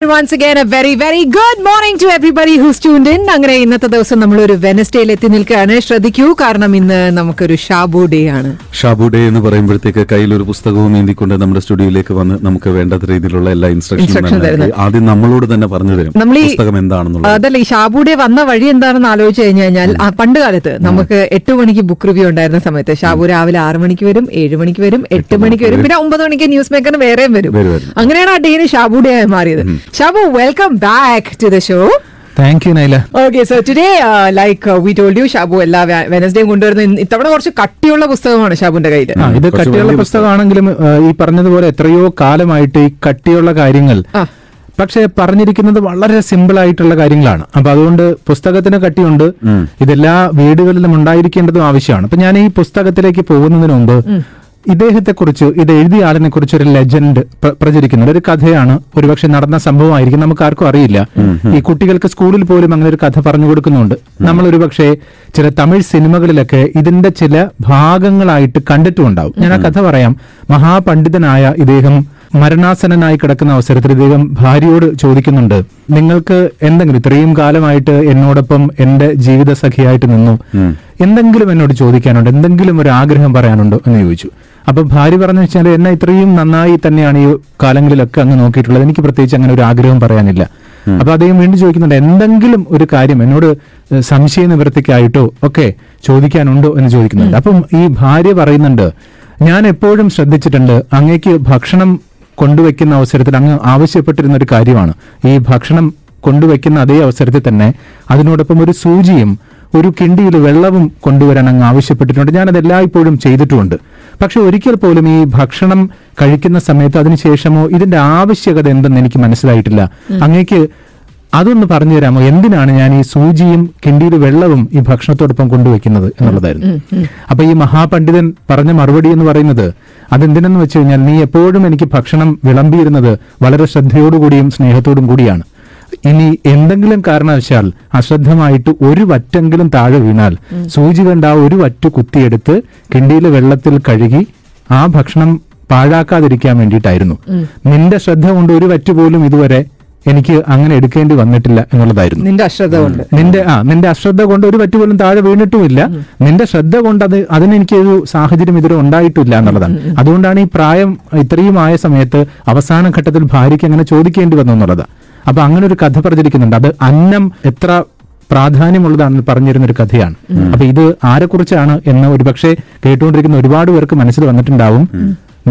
Once again, a very, very good morning to everybody who's tuned in. അങ്ങനെ ഇന്നത്തെ ദിവസം നമ്മൾ ഒരു വെനസ്ഡേയിൽ എത്തി നിൽക്കുകയാണ്. ശ്രദ്ധിക്കൂ, കാരണം ഇന്ന് നമുക്കൊരു ഷാബു ഡേ ആണ്. ഷാബു ഡേ എന്ന് പറയുമ്പോഴത്തേക്ക് കയ്യിൽ ഒരു പുസ്തകവും ഏന്തിക്കൊണ്ട് നമ്മുടെ സ്റ്റുഡിയോയിലേക്ക് വന്ന് നമുക്ക് വേണ്ടാത്ത രീതിയിലുള്ള എല്ലാ ഇൻസ്ട്രക്ഷൻസും ആദ്യം നമ്മളോട് തന്നെ പറഞ്ഞു തരും പുസ്തകം എന്താണെന്നുള്ളത്. അതല്ല, ഈ ഷാബു ഡേ വന്ന വഴി എന്താണെന്ന് ആലോചിച്ച് കഴിഞ്ഞാൽ പണ്ട് കാലത്ത് നമുക്ക് 8 മണിക്ക് ബുക്ക് റിവ്യൂ ഉണ്ടായിരുന്ന സമയത്ത് ഷാബു രാവിലെ 6 മണിക്ക് വരും, 7 മണിക്ക് വരും, 8 മണിക്ക് വരും, പിന്നെ 9 മണിക്ക് ന്യൂസ് മേക്കറിന് വേറെയും വരും. അങ്ങനെയാണ് ആ ഡേന് ഷാബു ഡേ ആയി മാറിയത്. Shabu, welcome back to the show. Thank you, Naila. Okay, so today, like we told you, Shabu എല്ലാ വെനസ്ഡേ കൊണ്ടുവരുന്ന ഇത്തവണ കുറച്ച് കട്ടിയുള്ള പുസ്തകമാണ് ഷാബുന്റെ കയ്യിൽ. ഇത് കട്ടിയുള്ള പുസ്തകമാണെങ്കിലും ഈ പറഞ്ഞതുപോലെ എത്രയോ കാലമായിട്ട് ഈ കട്ടിയുള്ള കാര്യങ്ങൾ പക്ഷെ പറഞ്ഞിരിക്കുന്നത് വളരെ സിമ്പിൾ ആയിട്ടുള്ള കാര്യങ്ങളാണ്. അപ്പൊ അതുകൊണ്ട് പുസ്തകത്തിന് കട്ടിയുണ്ട്, ഇതെല്ലാ വീടുകളിലും ഉണ്ടായിരിക്കേണ്ടതും ആവശ്യമാണ്. അപ്പൊ ഞാൻ ഈ പുസ്തകത്തിലേക്ക് പോകുന്നതിന് മുമ്പ് ഇദ്ദേഹത്തെക്കുറിച്ച്, ഇത് എഴുതിയ ആളിനെ കുറിച്ച് ഒരു ലെജൻഡ് പ്രചരിക്കുന്നുണ്ട്. ഒരു കഥയാണ്, ഒരുപക്ഷെ നടന്ന സംഭവമായിരിക്കും, നമുക്ക് ആർക്കും അറിയില്ല. ഈ കുട്ടികൾക്ക് സ്കൂളിൽ പോലും അങ്ങനെ ഒരു കഥ പറഞ്ഞു കൊടുക്കുന്നുണ്ട്. നമ്മൾ ഒരുപക്ഷെ ചില തമിഴ് സിനിമകളിലൊക്കെ ഇതിന്റെ ചില ഭാഗങ്ങളായിട്ട് കണ്ടിട്ടുണ്ടാവും. ഞാൻ ആ കഥ പറയാം. മഹാപണ്ഡിതനായ ഇദ്ദേഹം മരണാസന്നനായി കിടക്കുന്ന അവസരത്തിൽ ഇദ്ദേഹം ഭാര്യയോട് ചോദിക്കുന്നുണ്ട്, നിങ്ങൾക്ക് എന്തെങ്കിലും ഇത്രയും കാലമായിട്ട് എന്നോടൊപ്പം എന്റെ ജീവിത സഖിയായിട്ട് നിന്നു, എന്തെങ്കിലും എന്നോട് ചോദിക്കാനുണ്ടോ, എന്തെങ്കിലും ഒരു ആഗ്രഹം പറയാനുണ്ടോ എന്ന് ചോദിച്ചു. അപ്പൊ ഭാര്യ പറഞ്ഞു വെച്ചാൽ, എന്നെ ഇത്രയും നന്നായി തന്നെയാണ് ഈ കാലങ്ങളിലൊക്കെ അങ്ങ് നോക്കിയിട്ടുള്ളത്, എനിക്ക് പ്രത്യേകിച്ച് അങ്ങനെ ഒരു ആഗ്രഹം പറയാനില്ല. അപ്പൊ അദ്ദേഹം വീണ്ടും ചോദിക്കുന്നുണ്ട്, എന്തെങ്കിലും ഒരു കാര്യം എന്നോട് സംശയ നിവൃത്തിക്കായിട്ടോ ഒക്കെ ചോദിക്കാനുണ്ടോ എന്ന് ചോദിക്കുന്നുണ്ട്. അപ്പം ഈ ഭാര്യ പറയുന്നുണ്ട്, ഞാൻ എപ്പോഴും ശ്രദ്ധിച്ചിട്ടുണ്ട്, അങ്ങേക്ക് ഭക്ഷണം കൊണ്ടുവയ്ക്കുന്ന അവസരത്തിൽ അങ്ങ് ആവശ്യപ്പെട്ടിരുന്ന ഒരു കാര്യമാണ് ഈ ഭക്ഷണം കൊണ്ടുവയ്ക്കുന്ന അതേ അവസരത്തിൽ തന്നെ അതിനോടൊപ്പം ഒരു സൂചിയും ഒരു കിണ്ടിയിൽ വെള്ളവും കൊണ്ടുവരാൻ അങ്ങ് ആവശ്യപ്പെട്ടിട്ടുണ്ട്. ഞാനത് എല്ലായ്പ്പോഴും ചെയ്തിട്ടുമുണ്ട്. പക്ഷെ ഒരിക്കൽ പോലും ഈ ഭക്ഷണം കഴിക്കുന്ന സമയത്ത് അതിനുശേഷമോ ഇതിന്റെ ആവശ്യകത എന്തെന്ന് എനിക്ക് മനസ്സിലായിട്ടില്ല. അങ്ങേക്ക് അതൊന്ന് പറഞ്ഞു തരാമോ, എന്തിനാണ് ഞാൻ ഈ സൂചിയും കിണ്ടിയിൽ വെള്ളവും ഈ ഭക്ഷണത്തോടൊപ്പം കൊണ്ടുവയ്ക്കുന്നത് എന്നുള്ളതായിരുന്നു. അപ്പൊ ഈ മഹാപണ്ഡിതൻ പറഞ്ഞ മറുപടി എന്ന് പറയുന്നത്, അതെന്തിനെന്ന് വെച്ച് കഴിഞ്ഞാൽ, നീ എപ്പോഴും എനിക്ക് ഭക്ഷണം വിളമ്പിയിരുന്നത് വളരെ ശ്രദ്ധയോടുകൂടിയും സ്നേഹത്തോടും കൂടിയാണ്. ഇനി എന്തെങ്കിലും കാരണവശാൽ അശ്രദ്ധമായിട്ട് ഒരു വറ്റെങ്കിലും താഴെ വീണാൽ സൂചി കണ്ട ആ ഒരു വറ്റ് കുത്തിയെടുത്ത് കിണ്ടിയിലെ വെള്ളത്തിൽ കഴുകി ആ ഭക്ഷണം പാഴാക്കാതിരിക്കാൻ വേണ്ടിയിട്ടായിരുന്നു. നിന്റെ ശ്രദ്ധ കൊണ്ട് ഒരു വറ്റ് പോലും ഇതുവരെ എനിക്ക് അങ്ങനെ എടുക്കേണ്ടി വന്നിട്ടില്ല എന്നുള്ളതായിരുന്നു. നിന്റെ അശ്രദ്ധ കൊണ്ട് ഒരു വറ്റ് പോലും താഴെ വീണിട്ടുമില്ല. നിന്റെ ശ്രദ്ധ കൊണ്ട് അതിനെനിക്കൊരു സാഹചര്യം ഇതുവരെ ഉണ്ടായിട്ടില്ല എന്നുള്ളതാണ്. അതുകൊണ്ടാണ് ഈ പ്രായം ഇത്രയും ആയ സമയത്ത് അവസാന ഘട്ടത്തിൽ ഭാര്യയ്ക്ക് അങ്ങനെ ചോദിക്കേണ്ടി വന്നു എന്നുള്ളതാണ്. അപ്പൊ അങ്ങനെ ഒരു കഥ പ്രചരിക്കുന്നുണ്ട്. അത് അന്നം എത്ര പ്രാധാന്യമുള്ളതാണെന്ന് പറഞ്ഞിരുന്നൊരു കഥയാണ്. അപ്പൊ ഇത് ആരെക്കുറിച്ചാണ് എന്ന് ഒരുപക്ഷെ കേട്ടുകൊണ്ടിരിക്കുന്ന ഒരുപാട് പേർക്ക് മനസ്സിൽ വന്നിട്ടുണ്ടാവും.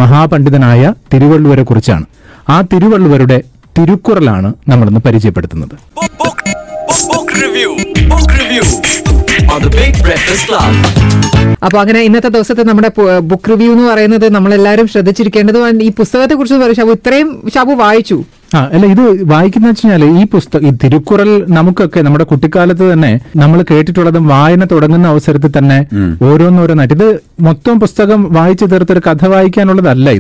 മഹാപണ്ഡിതനായ തിരുവള്ളുവരെ കുറിച്ചാണ്. ആ തിരുവള്ളുവരുടെ തിരുക്കുറലാണ് നമ്മളിന്ന് പരിചയപ്പെടുത്തുന്നത്. അപ്പൊ അങ്ങനെ ഇന്നത്തെ ദിവസത്തെ നമ്മുടെ ബുക്ക് റിവ്യൂ എന്ന് പറയുന്നത് നമ്മളെല്ലാരും ശ്രദ്ധിച്ചിരിക്കേണ്ടതും. ഈ പുസ്തകത്തെ കുറിച്ച് പറയും ഷാബു, ഇത്രയും ഷാബു വായിച്ചു? അല്ല, ഇത് വായിക്കുന്ന വെച്ചാല് ഈ തിരുക്കുറൽ നമുക്കൊക്കെ നമ്മുടെ കുട്ടിക്കാലത്ത് തന്നെ നമ്മൾ കേട്ടിട്ടുള്ളതും വായന തുടങ്ങുന്ന അവസരത്തിൽ തന്നെ ഓരോന്നോരോന്നായിട്ട്, ഇത് മൊത്തം പുസ്തകം വായിച്ചു തീർത്തൊരു കഥ വായിക്കാനുള്ളതല്ല.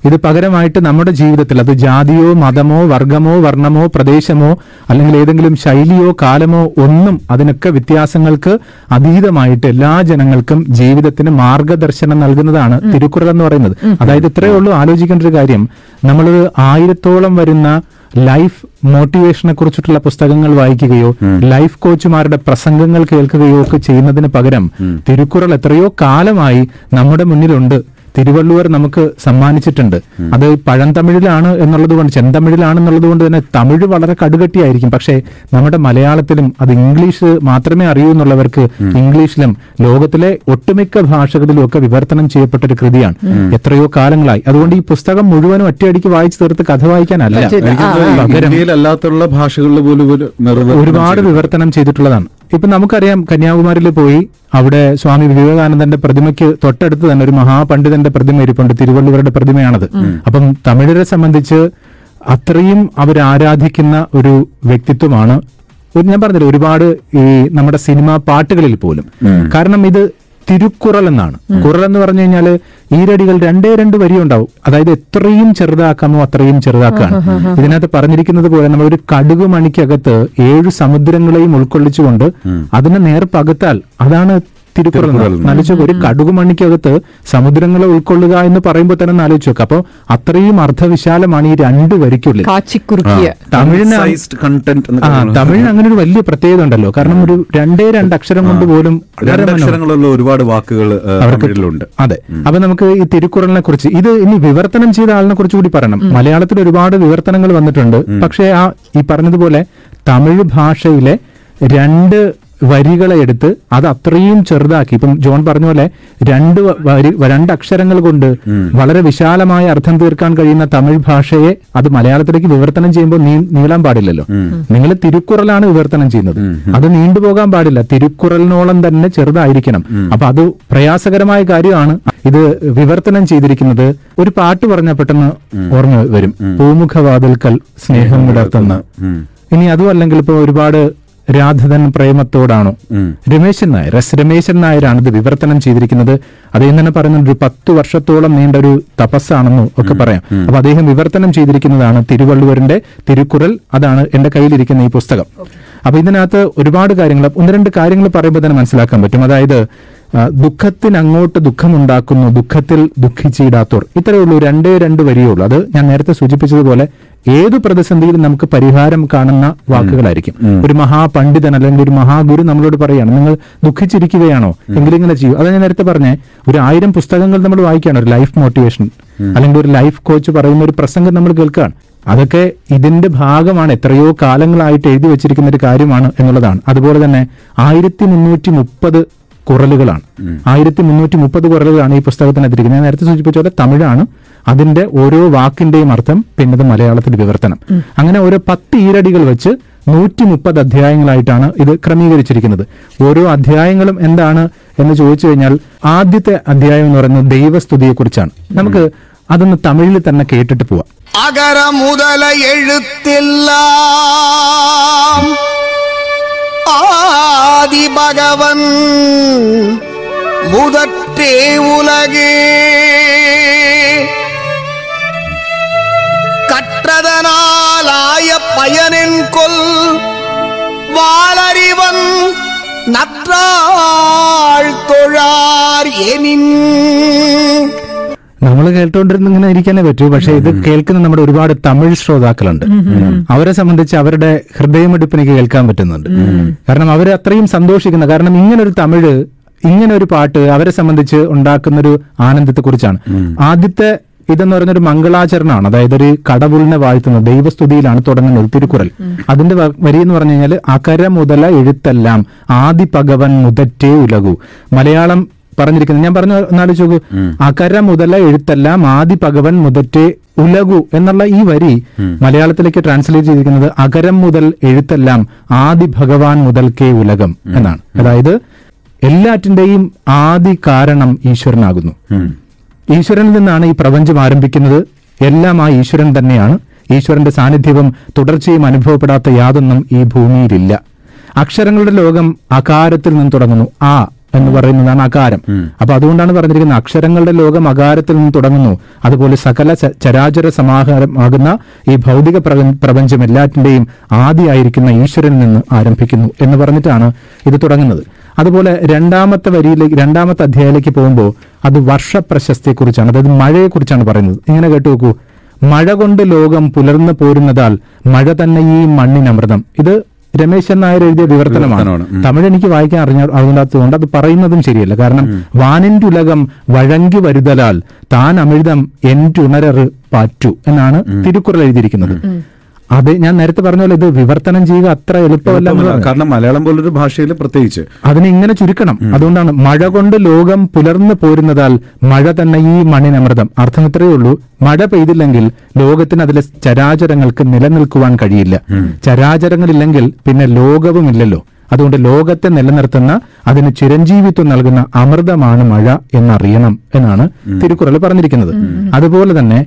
ഇത് പകരമായിട്ട് നമ്മുടെ ജീവിതത്തിൽ, അത് ജാതിയോ മതമോ വർഗമോ വർണ്ണമോ പ്രദേശമോ അല്ലെങ്കിൽ ഏതെങ്കിലും ശൈലിയോ കാലമോ ഒന്നും, അതിനൊക്കെ വ്യത്യാസങ്ങൾക്ക് അതീതമായിട്ട് എല്ലാ ജനങ്ങൾക്കും ജീവിതത്തിന് മാർഗദർശനം നൽകുന്നതാണ് തിരുക്കുറൽ എന്ന് പറയുന്നത്. അതായത് ഇത്രയേ ഉള്ളൂ ആലോചിക്കേണ്ട ഒരു കാര്യം, നമ്മൾ 1000-ഓളം വരുന്ന ലൈഫ് മോട്ടിവേഷനെ കുറിച്ചിട്ടുള്ള പുസ്തകങ്ങൾ വായിക്കുകയോ ലൈഫ് കോച്ചുമാരുടെ പ്രസംഗങ്ങൾ കേൾക്കുകയോ ഒക്കെ ചെയ്യുന്നതിന് പകരം തിരുക്കുറൽ എത്രയോ കാലമായി നമ്മുടെ മുന്നിലുണ്ട്. തിരുവള്ളുവർ നമുക്ക് സമ്മാനിച്ചിട്ടുണ്ട്. അത് പഴന്തമിഴിലാണ് എന്നുള്ളത് കൊണ്ട്, ചെന്തമിഴിലാണെന്നുള്ളത് കൊണ്ട് തന്നെ തമിഴ് വളരെ കടുകട്ടിയായിരിക്കും. പക്ഷേ നമ്മുടെ മലയാളത്തിലും അത് ഇംഗ്ലീഷ് മാത്രമേ അറിയൂ എന്നുള്ളവർക്ക് ഇംഗ്ലീഷിലും ലോകത്തിലെ ഒട്ടുമിക്ക ഭാഷകളിലും ഒക്കെ വിവർത്തനം ചെയ്യപ്പെട്ട ഒരു കൃതിയാണ് എത്രയോ കാലങ്ങളായി. അതുകൊണ്ട് ഈ പുസ്തകം മുഴുവനും ഒറ്റയടിക്ക് വായിച്ചു തീർത്ത് കഥ വായിക്കാനല്ല, അല്ലാത്തുള്ള ഭാഷകളിൽ പോലും ഒരുപാട് വിവർത്തനം ചെയ്തിട്ടുള്ളതാണ്. ഇപ്പൊ നമുക്കറിയാം, കന്യാകുമാരിയിൽ പോയി അവിടെ സ്വാമി വിവേകാനന്ദന്റെ പ്രതിമയ്ക്ക് തൊട്ടടുത്ത് തന്നെ ഒരു മഹാപണ്ഡിതന്റെ പ്രതിമ ഇരിപ്പുണ്ട്. തിരുവള്ളുവരുടെ പ്രതിമയാണത്. അപ്പം തമിഴരെ സംബന്ധിച്ച് അത്രയും അവർ ആരാധിക്കുന്ന ഒരു വ്യക്തിത്വമാണ്. ഞാൻ പറഞ്ഞില്ല, ഒരുപാട് ഈ നമ്മുടെ സിനിമ പാട്ടുകളിൽ പോലും. കാരണം ഇത് തിരുക്കുറൽ എന്നാണ്. കുറൽ എന്ന് പറഞ്ഞു കഴിഞ്ഞാൽ ഈരടികൾ 2 വരി ഉണ്ടാവും. അതായത് എത്രയും ചെറുതാക്കാമോ അത്രയും ചെറുതാക്കാണ്. ഇതിനകത്ത് പറഞ്ഞിരിക്കുന്നത് പോലെ നമ്മൾ ഒരു കടുകുമണിക്കകത്ത് 7 സമുദ്രങ്ങളെയും ഉൾക്കൊള്ളിച്ചുകൊണ്ട് അതിനെ നേർപ്പകത്താൽ അതാണ് തിരുക്കുറൾ ആലോചിച്ചു. ഒരു കടുകുമണിക്കകത്ത് സമുദ്രങ്ങളെ ഉൾക്കൊള്ളുക എന്ന് പറയുമ്പോൾ തന്നെ ആലോചിച്ചു നോക്കുക. അപ്പൊ അത്രയും അർത്ഥവിശാലമാണ് ഈ 2 വരിക്കുള്ളിൽ. തമിഴിന് അങ്ങനെ ഒരു വലിയ പ്രത്യേകത ഉണ്ടല്ലോ. കാരണം ഒരു 2 അക്ഷരം കൊണ്ട് പോലും ഒരുപാട് വാക്കുകൾ അവർക്കുണ്ട്. അതെ. അപ്പൊ നമുക്ക് ഈ തിരുക്കുറളിനെ കുറിച്ച് ഇത് ഇനി വിവർത്തനം ചെയ്ത ആളിനെ കുറിച്ച് കൂടി പറയണം. മലയാളത്തിൽ ഒരുപാട് വിവർത്തനങ്ങൾ വന്നിട്ടുണ്ട്. പക്ഷേ ഈ പറഞ്ഞതുപോലെ തമിഴ് ഭാഷയിലെ 2 വരികളെ എടുത്ത് അത് അത്രയും ചെറുതാക്കി, ഇപ്പം ജോൺ പറഞ്ഞ പോലെ 2 അക്ഷരങ്ങൾ കൊണ്ട് വളരെ വിശാലമായ അർത്ഥം തീർക്കാൻ കഴിയുന്ന തമിഴ് ഭാഷയെ അത് മലയാളത്തിലേക്ക് വിവർത്തനം ചെയ്യുമ്പോൾ നീളാൻ പാടില്ലല്ലോ. നിങ്ങൾ തിരുക്കുറലാണ് വിവർത്തനം ചെയ്യുന്നത്, അത് നീണ്ടുപോകാൻ പാടില്ല, തിരുക്കുറലിനോളം തന്നെ ചെറുതായിരിക്കണം. അപ്പൊ അത് പ്രയാസകരമായ കാര്യമാണ്. ഇത് വിവർത്തനം ചെയ്തിരിക്കുന്നത് ഒരു പാട്ട് പറഞ്ഞാൽ പെട്ടെന്ന് ഓർമ്മ വരും, പൂമുഖവാതിൽക്കൽ സ്നേഹം വിടർത്തുന്ന. ഇനി അതും അല്ലെങ്കിൽ ഇപ്പൊ ഒരുപാട് രാധതൻ പ്രേമത്തോടാണോ, രമേശൻ നായരാണ് ഇത് വിവർത്തനം ചെയ്തിരിക്കുന്നത്. അദ്ദേഹം തന്നെ പറയുന്നത് 10 വർഷത്തോളം നീണ്ട ഒരു തപസ്സാണെന്നും ഒക്കെ പറയാം. അപ്പൊ അദ്ദേഹം വിവർത്തനം ചെയ്തിരിക്കുന്നതാണ് തിരുവള്ളുവരിന്റെ തിരുക്കുറൽ. അതാണ് എന്റെ കയ്യിലിരിക്കുന്ന ഈ പുസ്തകം. അപ്പൊ ഇതിനകത്ത് ഒരുപാട് കാര്യങ്ങൾ, 1-2 കാര്യങ്ങൾ പറയുമ്പോൾ തന്നെ മനസ്സിലാക്കാൻ പറ്റും. അതായത് ദുഃഖത്തിന് അങ്ങോട്ട് ദുഃഖമുണ്ടാക്കുന്നു, ദുഃഖത്തിൽ ദുഃഖിച്ചിടാത്തോർ. ഇത്രയേ ഉള്ളൂ, 2 വരിയേ ഉള്ളൂ. അത് ഞാൻ നേരത്തെ സൂചിപ്പിച്ചതുപോലെ ഏതു പ്രതിസന്ധിയിലും നമുക്ക് പരിഹാരം കാണുന്ന വാക്കുകളായിരിക്കും. ഒരു മഹാപണ്ഡിതൻ അല്ലെങ്കിൽ ഒരു മഹാഗുരു നമ്മളോട് പറയാണ്, നിങ്ങൾ ദുഃഖിച്ചിരിക്കുകയാണോ എങ്കിലും ഇങ്ങനെ ചെയ്യൂ. അത് ഞാൻ നേരത്തെ പറഞ്ഞേ, ഒരു 1000 പുസ്തകങ്ങൾ നമ്മൾ വായിക്കുകയാണ്, ഒരു ലൈഫ് മോട്ടിവേഷൻ അല്ലെങ്കിൽ ഒരു ലൈഫ് കോച്ച് പറയുന്ന ഒരു പ്രസംഗം നമ്മൾ കേൾക്കുകയാണ്. അതൊക്കെ ഇതിന്റെ ഭാഗമാണ്, എത്രയോ കാലങ്ങളായിട്ട് എഴുതി വെച്ചിരിക്കുന്ന ഒരു കാര്യമാണ് എന്നുള്ളതാണ്. അതുപോലെ തന്നെ 1330 കുറലുകളാണ്, 1330 കുറലുകളാണ് ഈ പുസ്തകത്തിനെതിരിക്കുന്നത്. ഞാൻ നേരത്തെ സൂചിപ്പിച്ച പോലെ തമിഴാണ്, അതിന്റെ ഓരോ വാക്കിന്റെയും അർത്ഥം, പിന്നെ മലയാളത്തിൽ വിവർത്തനം. അങ്ങനെ ഓരോ 10 ഈരടികൾ വെച്ച് 130 അധ്യായങ്ങളായിട്ടാണ് ഇത് ക്രമീകരിച്ചിരിക്കുന്നത്. ഓരോ അധ്യായങ്ങളും എന്താണ് എന്ന് ചോദിച്ചു കഴിഞ്ഞാൽ, ആദ്യത്തെ അധ്യായം എന്ന് പറയുന്നത് ദൈവസ്തുതിയെക്കുറിച്ചാണ്. നമുക്ക് അതൊന്ന് തമിഴിൽ തന്നെ കേട്ടിട്ട് പോവാം. അകര മുതല എഴുത്തില്ല ஆதி பகவன் முதற்றே உலகே கற்றதனாலாய பயனின் கொல் வாளறிவன் நற்றாள் தொழார் எனின். നമ്മൾ കേട്ടോണ്ടിരുന്ന ഇങ്ങനെ ഇരിക്കാനേ പറ്റൂ. പക്ഷെ ഇത് കേൾക്കുന്ന നമ്മുടെ ഒരുപാട് തമിഴ് ശ്രോതാക്കളുണ്ട്. അവരെ സംബന്ധിച്ച് അവരുടെ ഹൃദയമെടുപ്പ് എനിക്ക് കേൾക്കാൻ പറ്റുന്നുണ്ട്. കാരണം അവർ അത്രയും സന്തോഷിക്കുന്ന, കാരണം ഇങ്ങനൊരു തമിഴ്, ഇങ്ങനെ ഒരു പാട്ട് അവരെ സംബന്ധിച്ച് ഉണ്ടാക്കുന്നൊരു ആനന്ദത്തെ കുറിച്ചാണ്. ആദ്യത്തെ ഇതെന്ന് പറയുന്നൊരു മംഗളാചരണമാണ്. അതായത് ഒരു കടവുളിനെ വാഴ്ത്തുന്നത്, ദൈവസ്തുതിയിലാണ് തുടങ്ങുന്നത് തിരുക്കുറൽ. അതിന്റെ വരി എന്ന് പറഞ്ഞു കഴിഞ്ഞാൽ, അകര മുതല എഴുത്തെല്ലാം ആദി ഭഗവൻ മുതറ്റേ ഉലകു. മലയാളം പറഞ്ഞിരിക്കുന്നത് ഞാൻ പറഞ്ഞു എന്നാലോചിച്ച് നോക്കൂ, അകര മുതല എഴുത്തെല്ലാം ആദി ഭഗവൻ മുതറ്റേ ഉലകു എന്നുള്ള ഈ വരി മലയാളത്തിലേക്ക് ട്രാൻസ്ലേറ്റ് ചെയ്തിരിക്കുന്നത് അകരം മുതൽ എഴുത്തെല്ലാം ആദി ഭഗവാൻ മുതൽക്കേ ഉലകം എന്നാണ്. അതായത് എല്ലാറ്റിന്റെയും ആദി കാരണം ഈശ്വരനാകുന്നു. ഈശ്വരനിൽ നിന്നാണ് ഈ പ്രപഞ്ചം ആരംഭിക്കുന്നത്. എല്ലാം ആ ഈശ്വരൻ തന്നെയാണ്. ഈശ്വരന്റെ സാന്നിധ്യവും തുടർച്ചയും അനുഭവപ്പെടാത്ത യാതൊന്നും ഈ ഭൂമിയിലില്ല. അക്ഷരങ്ങളുടെ ലോകം അകാരത്തിൽ നിന്ന് തുടങ്ങുന്നു. ആ എന്ന് പറയുന്നതാണ് അകാരം. അപ്പൊ അതുകൊണ്ടാണ് പറഞ്ഞിരിക്കുന്നത്, അക്ഷരങ്ങളുടെ ലോകം അകാരത്തിൽ നിന്ന് തുടങ്ങുന്നു, അതുപോലെ സകല ചരാചര സമാഹാരമാകുന്ന ഈ ഭൗതിക പ്രപഞ്ചം എല്ലാറ്റിന്റെയും ആദിയായിരിക്കുന്ന ഈശ്വരനിൽ നിന്ന് ആരംഭിക്കുന്നു എന്ന് പറഞ്ഞിട്ടാണ് ഇത് തുടങ്ങുന്നത്. അതുപോലെ രണ്ടാമത്തെ അധ്യായത്തിലേക്ക് പോകുമ്പോൾ അത് വർഷപ്രശസ്തിയെക്കുറിച്ചാണ്, അതായത് മഴയെക്കുറിച്ചാണ് പറയുന്നത്. ഇങ്ങനെ കേട്ടു നോക്കൂ, മഴ കൊണ്ട് ലോകം പുലർന്നു പോരുന്നതാൽ മഴ തന്നെ ഈ മണ്ണിനമൃതം. ഇത് രമേശൻ നായർ എഴുതിയ വിവർത്തനമാണ്. തമിഴ് എനിക്ക് വായിക്കാൻ അറിയാത്തതുകൊണ്ട് അത് പറയുന്നതും ശരിയല്ല. കാരണം വാനിന്റുലകം വഴങ്കി വരുതലാൽ താൻ അമൃതം എന്റുണരറ് പാറ്റു എന്നാണ് തിരുക്കുറൾ എഴുതിയിരിക്കുന്നത്. അത് ഞാൻ നേരത്തെ പറഞ്ഞ പോലെ ഇത് വിവർത്തനം ചെയ്യുക അത്ര എളുപ്പമല്ല. കാരണം മലയാളം പോലൊരു ഭാഷയിൽ പ്രത്യേകിച്ച് അതിനെ ഇങ്ങനെ ചുരുക്കണം. അതുകൊണ്ടാണ് മഴ കൊണ്ട് ലോകം പുലർന്നു പോരുന്നതാൽ മഴ തന്നെ ഈ മണ്ണിനമൃതം. അർത്ഥം ഇത്രയേ ഉള്ളൂ, മഴ പെയ്തില്ലെങ്കിൽ ലോകത്തിന് അതിലെ ചരാചരങ്ങൾക്ക് നിലനിൽക്കുവാൻ കഴിയില്ല. ചരാചരങ്ങളില്ലെങ്കിൽ പിന്നെ ലോകവുമില്ലല്ലോ. അതുകൊണ്ട് ലോകത്തെ നിലനിർത്തുന്ന, അതിന് ചിരഞ്ജീവിത്വം നൽകുന്ന അമൃതമാണ് മഴ എന്നറിയണം എന്നാണ് തിരുക്കുറൾ പറഞ്ഞിരിക്കുന്നത്. അതുപോലെ തന്നെ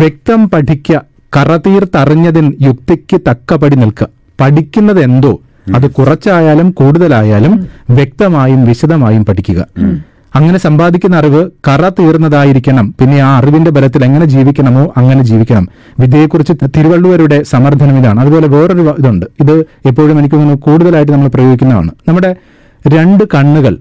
വ്യക്തം പഠിക്ക കറതീർത്തറിഞ്ഞതിൻ യുക്തിക്ക് തക്കപടി നിൽക്കുക. പഠിക്കുന്നത് എന്തോ അത് കുറച്ചായാലും കൂടുതലായാലും വ്യക്തമായും വിശദമായും പഠിക്കുക. അങ്ങനെ സമ്പാദിക്കുന്ന അറിവ് കറ തീർന്നതായിരിക്കണം. പിന്നെ ആ അറിവിന്റെ ബലത്തിൽ എങ്ങനെ ജീവിക്കണമോ അങ്ങനെ ജീവിക്കണം. വിദ്യയെക്കുറിച്ച് തിരുവള്ളുവരുടെ സമർത്ഥനം ഇതാണ്. അതുപോലെ വേറൊരു ഇതുണ്ട്, ഇത് എപ്പോഴും എനിക്ക് തോന്നുന്നു കൂടുതലായിട്ട് നമ്മൾ പ്രയോഗിക്കുന്നതാണ്. നമ്മുടെ രണ്ട് കണ്ണുകൾ.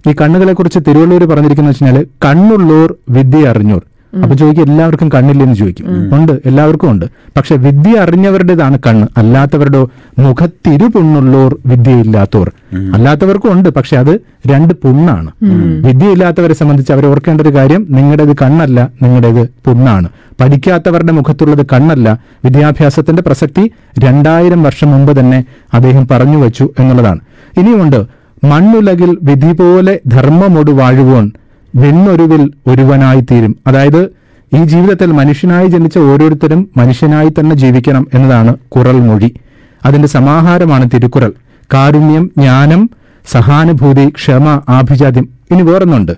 ഈ കണ്ണുകളെ കുറിച്ച് തിരുവള്ളൂർ പറഞ്ഞിരിക്കുന്ന വെച്ചാൽ കണ്ണുള്ളൂർ വിദ്യ അറിഞ്ഞൂർ. അപ്പൊ ചോദിക്കും എല്ലാവർക്കും കണ്ണില്ലെന്ന് ചോദിക്കും. ഉണ്ട്, എല്ലാവർക്കും ഉണ്ട്. പക്ഷെ വിദ്യ അറിഞ്ഞവരുടേതാണ് കണ്ണ്, അല്ലാത്തവരുടെ മുഖത്തിരുപുണ്ണുള്ളൂർ വിദ്യയില്ലാത്തവർ. അല്ലാത്തവർക്കും ഉണ്ട്, പക്ഷെ അത് രണ്ട് പുണ്ണാണ്. വിദ്യയില്ലാത്തവരെ സംബന്ധിച്ച് അവർ ഓർക്കേണ്ട ഒരു കാര്യം, നിങ്ങളുടേത് കണ്ണല്ല, നിങ്ങളുടേത് പുണ്ണാണ്. പഠിക്കാത്തവരുടെ മുഖത്തുള്ളത് കണ്ണല്ല. വിദ്യാഭ്യാസത്തിന്റെ പ്രസക്തി 2000 വർഷം മുമ്പ് തന്നെ അദ്ദേഹം പറഞ്ഞു വച്ചു എന്നുള്ളതാണ്. ഇനിയുമുണ്ട്, മണ്ണുലകിൽ വിധി പോലെ ധർമ്മമൊടു വാഴുവോൻ വെണ്ണൊരുവിൽ ഒരുവനായിത്തീരും. അതായത് ഈ ജീവിതത്തിൽ മനുഷ്യനായി ജനിച്ച ഓരോരുത്തരും മനുഷ്യനായി തന്നെ ജീവിക്കണം എന്നതാണ് കുറൽ മൊഴി. അതിന്റെ സമാഹാരമാണ് തിരുക്കുറൽ. കാരുണ്യം, ജ്ഞാനം, സഹാനുഭൂതി, ക്ഷമ, ആഭിജാത്യം. ഇനി വേറൊന്നുണ്ട്,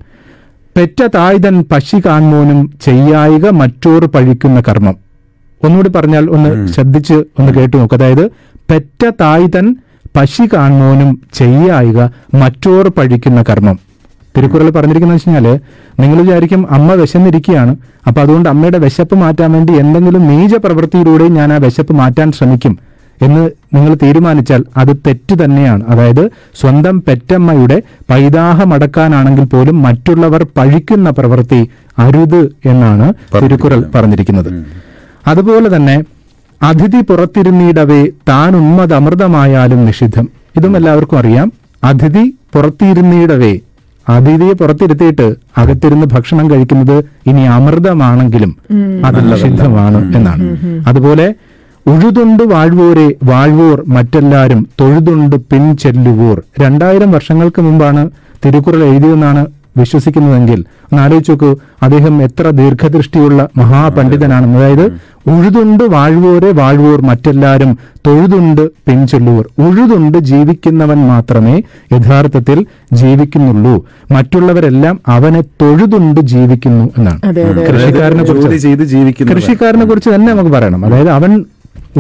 പെറ്റ തായ്തൻ പശി കാൺമോനും ചെയ്യായിക മറ്റോർ പഴിക്കുന്ന കർമ്മം. ഒന്നുകൂടി പറഞ്ഞാൽ ഒന്ന് ശ്രദ്ധിച്ച് ഒന്ന് കേട്ടു നോക്ക്. അതായത് പെറ്റ തായ്തൻ പശി കാൺമോനും ചെയ്യായിക മറ്റോർ പഴിക്കുന്ന കർമ്മം. തിരുക്കുറൽ പറഞ്ഞിരിക്കുന്നത് വെച്ച് കഴിഞ്ഞാല്, നിങ്ങൾ വിചാരിക്കും അമ്മ വിശന്നിരിക്കുകയാണ്, അപ്പൊ അതുകൊണ്ട് അമ്മയുടെ വിശപ്പ് മാറ്റാൻ വേണ്ടി എന്തെങ്കിലും നീച പ്രവൃത്തിയിലൂടെ ഞാൻ ആ വിശപ്പ് മാറ്റാൻ ശ്രമിക്കും എന്ന് നിങ്ങൾ തീരുമാനിച്ചാൽ അത് തെറ്റ് തന്നെയാണ്. അതായത് സ്വന്തം പെറ്റമ്മയുടെ പൈതാഹമടക്കാനാണെങ്കിൽ പോലും മറ്റുള്ളവർ പഴിക്കുന്ന പ്രവൃത്തി അരുത് എന്നാണ് തിരുക്കുറൽ പറഞ്ഞിരിക്കുന്നത്. അതുപോലെ തന്നെ അതിഥി പുറത്തിരുന്നിടവേ താൻ ഉന്മതമൃതമായാലും നിഷിദ്ധം. ഇതും എല്ലാവർക്കും അറിയാം. അതിഥി പുറത്തിരുന്നിടവേ, അതിഥിയെ പുറത്തിരുത്തിയിട്ട് അകത്തിരുന്ന് ഭക്ഷണം കഴിക്കുന്നത് ഇനി അമൃതമാണെങ്കിലും അത് നിഷിദ്ധമാണ് എന്നാണ്. അതുപോലെ ഉഴുതുണ്ട് വാഴ്വോരെ വാഴ്വോർ മറ്റെല്ലാരും തൊഴുതുണ്ട് പിൻചെല്ലുവോർ. 2000 വർഷങ്ങൾക്ക് മുമ്പാണ് തിരുക്കുറൾ എഴുതിയെന്നാണ് വിശ്വസിക്കുന്നതെങ്കിൽ ഒന്ന് ആലോചിച്ച് നോക്കൂ, അദ്ദേഹം എത്ര ദീർഘദൃഷ്ടിയുള്ള മഹാപണ്ഡിതനാണെന്ന്. അതായത് ഉഴുതുണ്ട് വാഴ്വോരെ വാഴ്വോർ മറ്റെല്ലാരും തൊഴുതുണ്ട് പിൻചൊല്ലുവോർ. ഉഴുതുണ്ട് ജീവിക്കുന്നവൻ മാത്രമേ യഥാർത്ഥത്തിൽ ജീവിക്കുന്നുള്ളൂ, മറ്റുള്ളവരെല്ലാം അവനെ തൊഴുതുണ്ട് ജീവിക്കുന്നു എന്നാണ്. കൃഷിക്കാരനെ കുറിച്ച് തന്നെ നമുക്ക് പറയണം. അതായത് അവൻ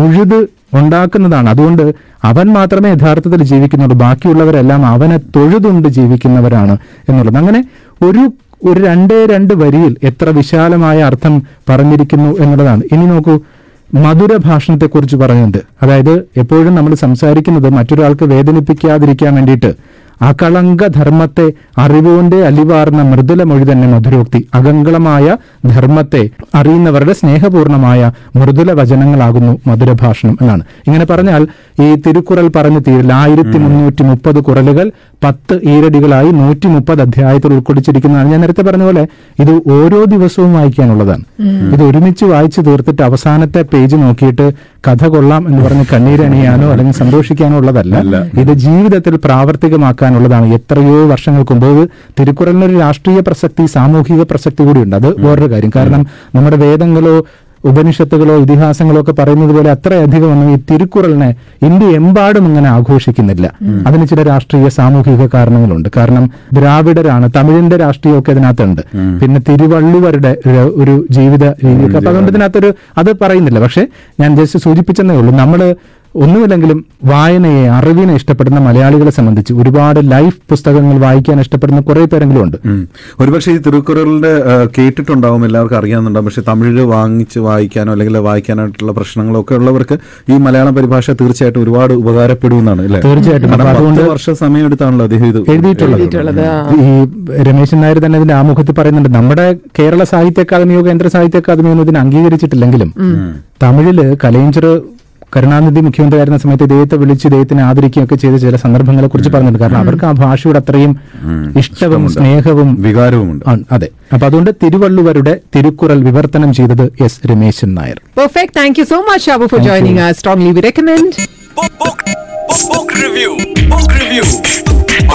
ഉഴുത് ഉണ്ടാക്കുന്നതാണ്, അതുകൊണ്ട് അവൻ മാത്രമേ യഥാർത്ഥത്തിൽ ജീവിക്കുന്നുള്ളൂ, ബാക്കിയുള്ളവരെല്ലാം അവനെ തൊഴുതുണ്ട് ജീവിക്കുന്നവരാണ് എന്നുള്ളത്. അങ്ങനെ ഒരു 2 വരിയിൽ എത്ര വിശാലമായ അർത്ഥം പറഞ്ഞിരിക്കുന്നു എന്നുള്ളതാണ്. ഇനി നോക്കൂ, മധുരഭാഷണത്തെക്കുറിച്ച് പറയുന്നുണ്ട്. അതായത് എപ്പോഴും നമ്മൾ സംസാരിക്കുന്നത് മറ്റൊരാൾക്ക് വേദനിപ്പിക്കാതിരിക്കാൻ വേണ്ടിയിട്ട് അകളങ്ക ധർമ്മത്തെ അറിവോന്റെ അലിവാർന്ന മൃദുല മൊഴി തന്നെ മധുരോക്തി. അകങ്കളമായ ധർമ്മത്തെ അറിയുന്നവരുടെ സ്നേഹപൂർണമായ മൃദുല വചനങ്ങളാകുന്നു മധുരഭാഷണം എന്നാണ്. ഇങ്ങനെ പറഞ്ഞാൽ ഈ തിരുക്കുറൽ പറഞ്ഞു തീരില്ല. 1330 കുറലുകൾ 10 ഈരടികളായി 130 അധ്യായത്തിൽ ഉൾക്കൊള്ളിച്ചിരിക്കുന്നതാണ്. ഞാൻ നേരത്തെ പറഞ്ഞ പോലെ ഇത് ഓരോ ദിവസവും വായിക്കാനുള്ളതാണ്. ഇത് ഒരുമിച്ച് വായിച്ചു തീർത്തിട്ട് അവസാനത്തെ പേജ് നോക്കിയിട്ട് കഥ കൊള്ളാം എന്ന് പറഞ്ഞ് കണ്ണീരണിയാനോ അല്ലെങ്കിൽ സന്തോഷിക്കാനോ ഉള്ളതല്ല. ഇത് ജീവിതത്തിൽ പ്രാവർത്തികമാക്കാനുള്ളതാണ്. എത്രയോ വർഷങ്ങൾക്ക് മുമ്പ് തിരുക്കുറലിനൊരു രാഷ്ട്രീയ പ്രസക്തി, സാമൂഹിക പ്രസക്തി കൂടിയുണ്ട്. അത് വേറൊരു കാര്യം. കാരണം നമ്മുടെ വേദങ്ങളോ ഉപനിഷത്തുകളോ ഇതിഹാസങ്ങളോ ഒക്കെ പറയുന്നത് പോലെ അത്രയധികം ഒന്നും ഈ തിരുക്കുറലിനെ ഇന്ത്യ എമ്പാടും ഇങ്ങനെ ആഘോഷിക്കുന്നില്ല. അതിന് ചില രാഷ്ട്രീയ സാമൂഹിക കാരണങ്ങളുണ്ട്. കാരണം ദ്രാവിഡരാണ്, തമിഴിന്റെ രാഷ്ട്രീയമൊക്കെ ഇതിനകത്തുണ്ട്. പിന്നെ തിരുവള്ളുവരുടെ ഒരു ജീവിത രീതി, അപ്പൊ അതുകൊണ്ട് ഇതിനകത്തൊരു അത് പറയുന്നില്ല. പക്ഷെ ഞാൻ ജസ്റ്റ് സൂചിപ്പിച്ചെന്നേ ഉള്ളൂ, നമ്മള് ഒന്നുമില്ലെങ്കിലും വായനയെ, അറിവിനെ ഇഷ്ടപ്പെടുന്ന മലയാളികളെ സംബന്ധിച്ച് ഒരുപാട് ലൈഫ് പുസ്തകങ്ങൾ വായിക്കാൻ ഇഷ്ടപ്പെടുന്ന കുറെ പേരെങ്കിലും ഉണ്ട്. ഒരുപക്ഷെ ഈ തിരുക്കുറലിന്റെ കേട്ടിട്ടുണ്ടാവും, എല്ലാവർക്കും അറിയാവുന്നുണ്ടാവും. പക്ഷെ തമിഴിൽ വാങ്ങിച്ച് വായിക്കാനോ അല്ലെങ്കിൽ വായിക്കാനായിട്ടുള്ള പ്രശ്നങ്ങളൊക്കെ ഉള്ളവർക്ക് ഈ മലയാളം പരിഭാഷ തീർച്ചയായിട്ടും ഒരുപാട് ഉപകാരപ്പെടുമെന്നാണ് അല്ലേ? തീർച്ചയായിട്ടും. 10 വർഷം സമയം എടുത്താണല്ലോ അദ്ദേഹം ഇത് എഴുതിയിട്ടുള്ളത്. ഈ രമേശൻ നായർ തന്നെ ഇതിന്റെ ആമുഖത്തിൽ പറയുന്നുണ്ട്, നമ്മുടെ കേരള സാഹിത്യ അക്കാദമിയോ കേന്ദ്ര സാഹിത്യ അക്കാദമിയോ ഒന്നും ഇതിനെ അംഗീകരിച്ചിട്ടില്ലെങ്കിലും തമിഴില് കലൈഞ്ചർ കരുണാനിധി മുഖ്യമന്ത്രിയായിരുന്ന സമയത്ത് ഇദ്ദേഹത്തെ വിളിച്ച് ഇദ്ദേഹത്തിനെ ആദരിക്കുകയൊക്കെ ചെയ്ത ചില സന്ദർഭങ്ങളെ കുറിച്ച് പറഞ്ഞിട്ടുണ്ട്. കാരണം അവർക്ക് ആ ഭാഷയോട് അത്രയും ഇഷ്ടവും സ്നേഹവും വികാരവുമുണ്ട്. അതെ. അപ്പൊ അതുകൊണ്ട് തിരുവള്ളുവരുടെ തിരുക്കുറൽ വിവർത്തനം ചെയ്തത് S Ramesan Nair. Perfect. Thank you so much Shabu for joining us. Strongly we recommend Book review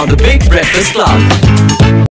on the Big Breakfast Club.